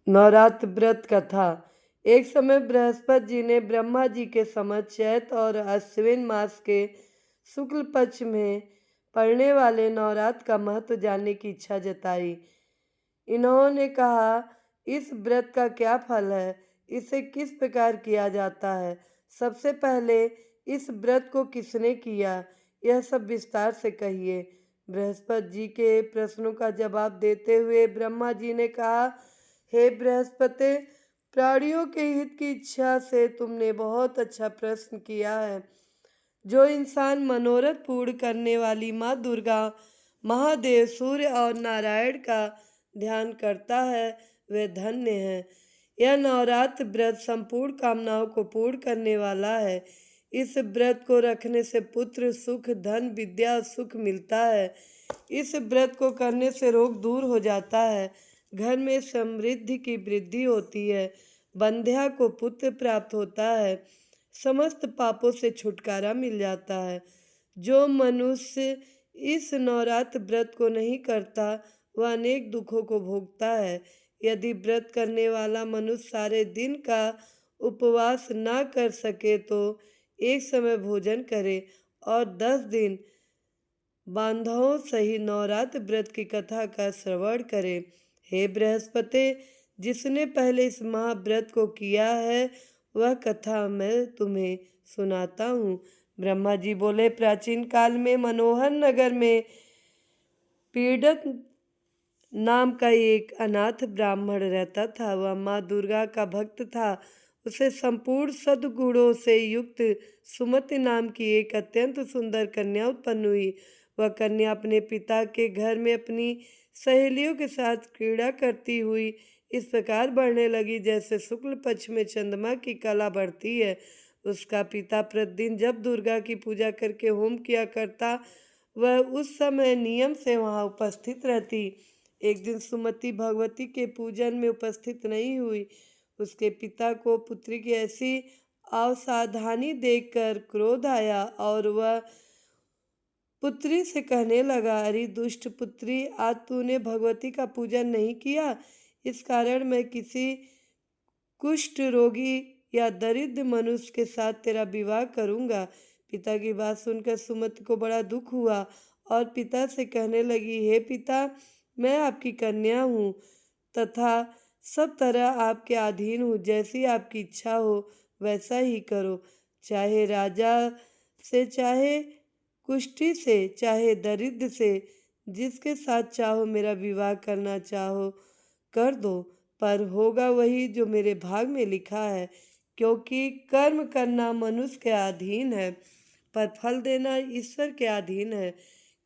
नवरात्र व्रत कथा। एक समय बृहस्पति जी ने ब्रह्मा जी के समक्ष चैत और अश्विन मास के शुक्ल पक्ष में पड़ने वाले नवरात्र का महत्व जानने की इच्छा जताई। इन्होंने कहा, इस व्रत का क्या फल है, इसे किस प्रकार किया जाता है, सबसे पहले इस व्रत को किसने किया, यह सब विस्तार से कहिए। बृहस्पति जी के प्रश्नों का जवाब देते हुए ब्रह्मा जी ने कहा, हे बृहस्पति, प्राणियों के हित की इच्छा से तुमने बहुत अच्छा प्रश्न किया है। जो इंसान मनोरथ पूर्ण करने वाली माँ दुर्गा, महादेव, सूर्य और नारायण का ध्यान करता है वह धन्य है। यह नवरात्र व्रत संपूर्ण कामनाओं को पूर्ण करने वाला है। इस व्रत को रखने से पुत्र, सुख, धन, विद्या और सुख मिलता है। इस व्रत को करने से रोग दूर हो जाता है, घर में समृद्धि की वृद्धि होती है, बंध्या को पुत्र प्राप्त होता है, समस्त पापों से छुटकारा मिल जाता है। जो मनुष्य इस नवरात्र व्रत को नहीं करता वह अनेक दुखों को भोगता है। यदि व्रत करने वाला मनुष्य सारे दिन का उपवास ना कर सके तो एक समय भोजन करे और 10 दिन बांधवों सही नवरात्र व्रत की कथा का श्रवण करे। हे बृहस्पति, जिसने पहले इस महाव्रत को किया है वह कथा मैं तुम्हें सुनाता हूँ। ब्रह्मा जी बोले, प्राचीन काल में मनोहर नगर में पीड़ित नाम का एक अनाथ ब्राह्मण रहता था। वह माँ दुर्गा का भक्त था। उसे संपूर्ण सद्गुणों से युक्त सुमति नाम की एक अत्यंत सुंदर कन्या उत्पन्न हुई। वह कन्या अपने पिता के घर में अपनी सहेलियों के साथ क्रीड़ा करती हुई इस प्रकार बढ़ने लगी जैसे शुक्ल पक्ष में चंद्रमा की कला बढ़ती है। उसका पिता प्रतिदिन जब दुर्गा की पूजा करके होम किया करता वह उस समय नियम से वहाँ उपस्थित रहती। एक दिन सुमति भगवती के पूजन में उपस्थित नहीं हुई। उसके पिता को पुत्री की ऐसी असावधानी देखकर क्रोध आया और वह पुत्री से कहने लगा, अरे दुष्ट पुत्री, आज तूने भगवती का पूजन नहीं किया, इस कारण मैं किसी कुष्ठ रोगी या दरिद्र मनुष्य के साथ तेरा विवाह करूंगा। पिता की बात सुनकर सुमति को बड़ा दुख हुआ और पिता से कहने लगी, हे पिता, मैं आपकी कन्या हूँ तथा सब तरह आपके अधीन हूँ। जैसी आपकी इच्छा हो वैसा ही करो। चाहे राजा से, चाहे कुष्ठी से, चाहे दरिद्र से, जिसके साथ चाहो मेरा विवाह करना चाहो कर दो, पर होगा वही जो मेरे भाग में लिखा है, क्योंकि कर्म करना मनुष्य के अधीन है पर फल देना ईश्वर के अधीन है।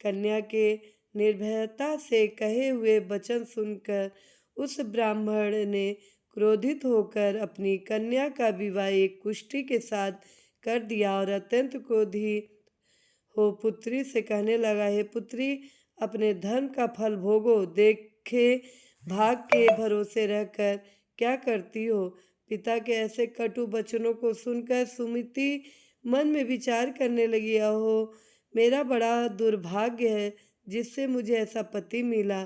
कन्या के निर्भयता से कहे हुए वचन सुनकर उस ब्राह्मण ने क्रोधित होकर अपनी कन्या का विवाह एक कुष्ठी के साथ कर दिया और अत्यंत क्रोधित हो पुत्री से कहने लगा, हे पुत्री, अपने धर्म का फल भोगो। देखे भाग के भरोसे रहकर क्या करती हो। पिता के ऐसे कटु वचनों को सुनकर सुमति मन में विचार करने लगी, अहो, मेरा बड़ा दुर्भाग्य है जिससे मुझे ऐसा पति मिला।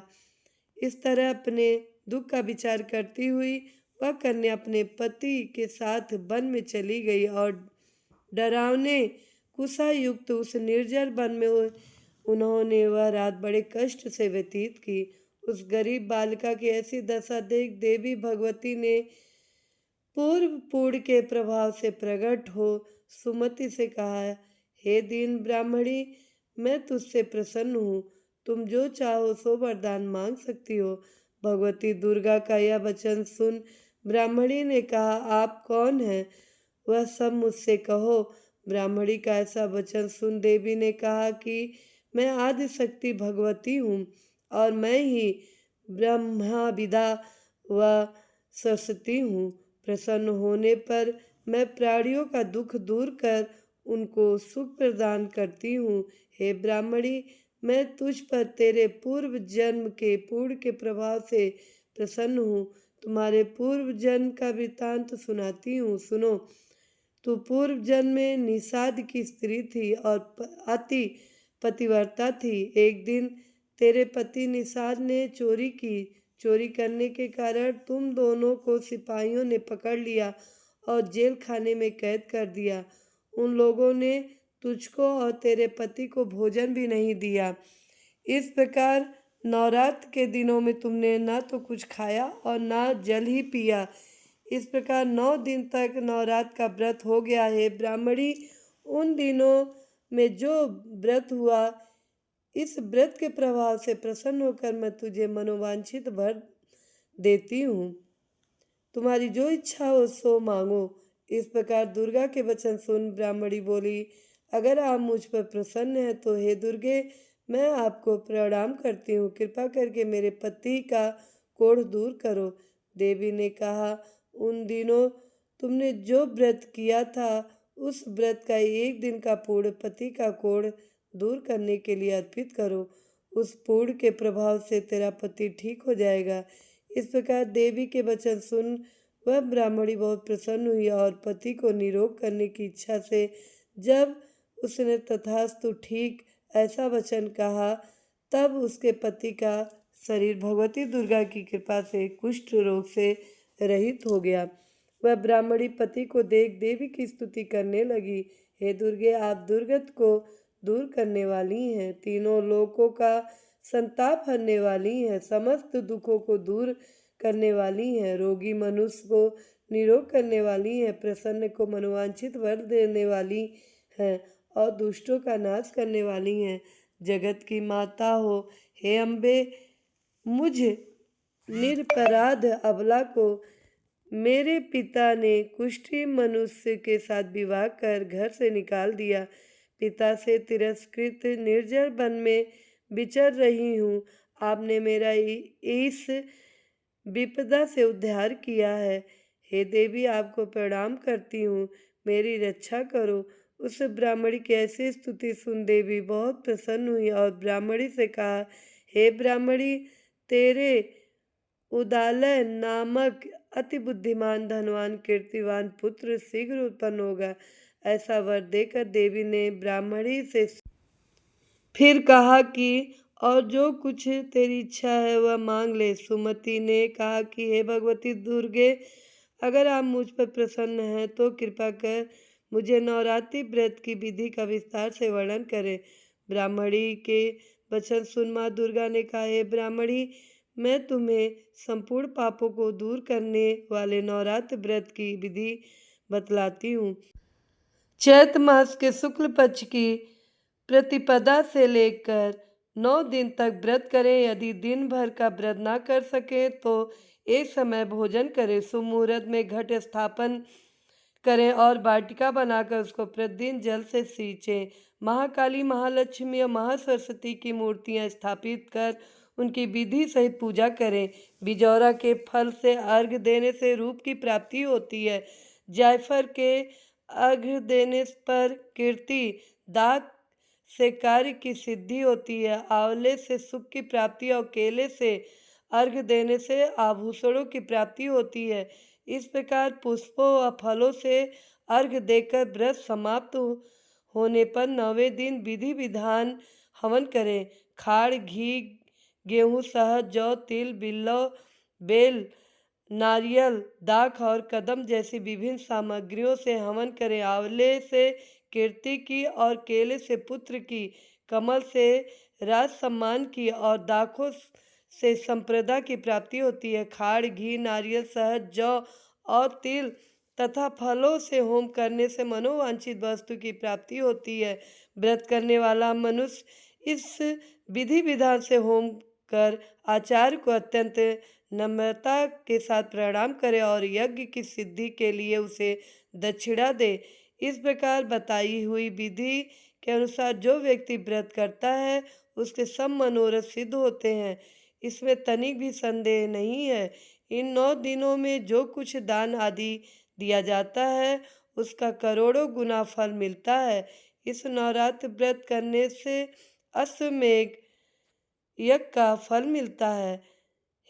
इस तरह अपने दुख का विचार करती हुई वह कन्या अपने पति के साथ वन में चली गई और डरावने कुशा युक्त उस निर्जल वन में उन्होंने वह रात बड़े कष्ट से व्यतीत की। उस गरीब बालिका की ऐसी दशा देख देवी भगवती ने पूर्व पूर्ण के प्रभाव से प्रकट हो सुमति से कहा, हे दीन ब्राह्मणी, मैं तुझसे प्रसन्न हूँ। तुम जो चाहो सो वरदान मांग सकती हो। भगवती दुर्गा का यह वचन सुन ब्राह्मणी ने कहा, आप कौन हैं, वह सब मुझसे कहो। ब्राह्मणी का ऐसा वचन सुन देवी ने कहा कि मैं आदि शक्ति भगवती हूँ और मैं ही ब्रह्मा विदा व सरस्वती हूँ। प्रसन्न होने पर मैं प्राणियों का दुख दूर कर उनको सुख प्रदान करती हूँ। हे ब्राह्मणी, मैं तुझ पर तेरे पूर्व जन्म के पुण्य के प्रभाव से प्रसन्न हूँ। तुम्हारे पूर्व जन्म का वृत्तांत सुनाती हूँ, सुनो। तू पूर्व जन्म में निषाद की स्त्री थी और अति पतिव्रता थी। एक दिन तेरे पति निषाद ने चोरी की चोरी करने के कारण तुम दोनों को सिपाहियों ने पकड़ लिया और जेल खाने में कैद कर दिया। उन लोगों ने तुझको और तेरे पति को भोजन भी नहीं दिया। इस प्रकार नवरात्र के दिनों में तुमने ना तो कुछ खाया और ना जल ही पिया। इस प्रकार 9 दिन तक नवरात्र का व्रत हो गया है। ब्राह्मणी, उन दिनों में जो व्रत हुआ, इस व्रत के प्रभाव से प्रसन्न होकर मैं तुझे मनोवांछित वर देती हूँ। तुम्हारी जो इच्छा हो सो मांगो। इस प्रकार दुर्गा के वचन सुन ब्राह्मणी बोली, अगर आप मुझ पर प्रसन्न हैं तो हे दुर्गे, मैं आपको प्रणाम करती हूँ। कृपा करके मेरे पति का कोढ़ दूर करो। देवी ने कहा, उन दिनों तुमने जो व्रत किया था, उस व्रत का 1 दिन का पुण्य पति का कोढ़ दूर करने के लिए अर्पित करो। उस पुण्य के प्रभाव से तेरा पति ठीक हो जाएगा। इस प्रकार देवी के वचन सुन वह ब्राह्मणी बहुत प्रसन्न हुई और पति को निरोग करने की इच्छा से जब उसने तथास्तु ठीक ऐसा वचन कहा, तब उसके पति का शरीर भगवती दुर्गा की कृपा से कुष्ठ रोग से रहित हो गया। वह ब्राह्मणी पति को देख देवी की स्तुति करने लगी, हे दुर्गे, आप दुर्गत को दूर करने वाली हैं, तीनों लोकों का संताप हरने वाली हैं, समस्त दुखों को दूर करने वाली हैं, रोगी मनुष्य को निरोग करने वाली हैं, प्रसन्न को मनोवांछित वर देने वाली हैं और दुष्टों का नाश करने वाली हैं। जगत की माता हो, हे अम्बे, मुझ निरपराध अबला को मेरे पिता ने कुष्ठी मनुष्य के साथ विवाह कर घर से निकाल दिया। पिता से तिरस्कृत निर्जर वन में विचर रही हूँ। आपने मेरा इस विपदा से उद्धार किया है। हे देवी, आपको प्रणाम करती हूँ, मेरी रक्षा करो। उस ब्राह्मणी की ऐसी स्तुति सुन देवी बहुत प्रसन्न हुई और ब्राह्मणी से कहा, हे ब्राह्मणी, तेरे उदालय नामक अति बुद्धिमान, धनवान, कीर्तिवान पुत्र शीघ्र उत्पन्न होगा। ऐसा वर देकर देवी ने ब्राह्मणी से फिर कहा कि और जो कुछ तेरी इच्छा है वह मांग ले। सुमति ने कहा कि हे भगवती दुर्गे, अगर आप मुझ पर प्रसन्न हैं तो कृपा कर मुझे नवरात्रि व्रत की विधि का विस्तार से वर्णन करें। ब्राह्मणी के वचन सुन माँ दुर्गा ने कहा, हे ब्राह्मणी, मैं तुम्हें संपूर्ण पापों को दूर करने वाले नवरात्र व्रत की विधि बतलाती हूँ। चैत्र मास के शुक्ल पक्ष की प्रतिपदा से लेकर 9 दिन तक व्रत करें। यदि दिन भर का व्रत ना कर सके तो एक समय भोजन करें। शुभ मुहूर्त में घट स्थापन करें और वाटिका बनाकर उसको प्रतिदिन जल से सींचें। महाकाली, महालक्ष्मी और महासरस्वती की मूर्तियां स्थापित कर उनकी विधि सहित पूजा करें। बिजौरा के फल से अर्घ्य देने से रूप की प्राप्ति होती है। जायफल के अर्घ्य देने पर कीर्ति, दाग से कार्य की सिद्धि होती है। आंवले से सुख की प्राप्ति और केले से अर्घ्य देने से आभूषणों की प्राप्ति होती है। इस प्रकार पुष्पों और फलों से अर्घ्य देकर व्रत समाप्त होने पर 9वें दिन विधि विधान हवन करें। खाड़, घी, गेहूँ, शहद, जौ, तिल, बिल्व, बेल, नारियल, दाख और कदम जैसी विभिन्न सामग्रियों से हवन करें। आंवले से कीर्ति की और केले से पुत्र की, कमल से राज सम्मान की और दाखों से संप्रदा की प्राप्ति होती है। खाड़, घी, नारियल, शहद, जौ और तिल तथा फलों से होम करने से मनोवांछित वस्तु की प्राप्ति होती है। व्रत करने वाला मनुष्य इस विधि विधान से होम कर आचार्य को अत्यंत नम्रता के साथ प्रणाम करे और यज्ञ की सिद्धि के लिए उसे दक्षिणा दे। इस प्रकार बताई हुई विधि के अनुसार जो व्यक्ति व्रत करता है उसके सब मनोरथ सिद्ध होते हैं, इसमें तनिक भी संदेह नहीं है। इन 9 दिनों में जो कुछ दान आदि दिया जाता है उसका करोड़ों गुना फल मिलता है। इस नवरात्र व्रत करने से अश्वमेघ यज्ञ का फल मिलता है।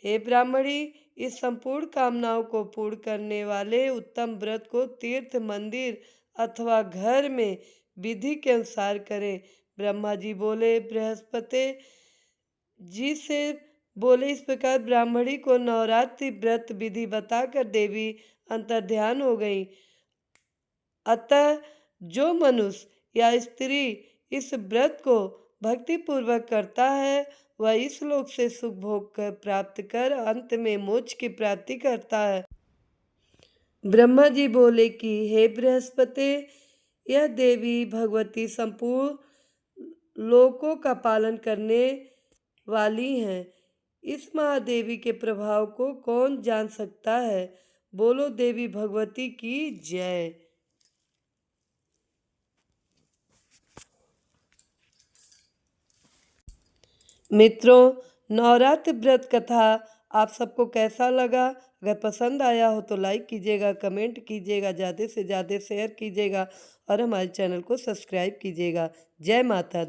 हे ब्राह्मणी, इस संपूर्ण कामनाओं को पूर्ण करने वाले उत्तम व्रत को तीर्थ, मंदिर अथवा घर में विधि के अनुसार करें। ब्रह्मा जी बोले, बृहस्पति जी से बोले। इस प्रकार ब्राह्मणी को नवरात्रि व्रत विधि बताकर देवी अंतर्ध्यान हो गई। अतः जो मनुष्य या स्त्री इस व्रत को भक्तिपूर्वक करता है वह इस लोक से सुख भोग प्राप्त कर अंत में मोक्ष की प्राप्ति करता है। ब्रह्मा जी बोले कि हे बृहस्पति, यह देवी भगवती संपूर्ण लोकों का पालन करने वाली हैं। इस महादेवी के प्रभाव को कौन जान सकता है? बोलो देवी भगवती की जय। मित्रों, नवरात्र व्रत कथा आप सबको कैसा लगा? अगर पसंद आया हो तो लाइक कीजिएगा, कमेंट कीजिएगा, ज़्यादा से ज़्यादा शेयर कीजिएगा और हमारे चैनल को सब्सक्राइब कीजिएगा। जय माता दी।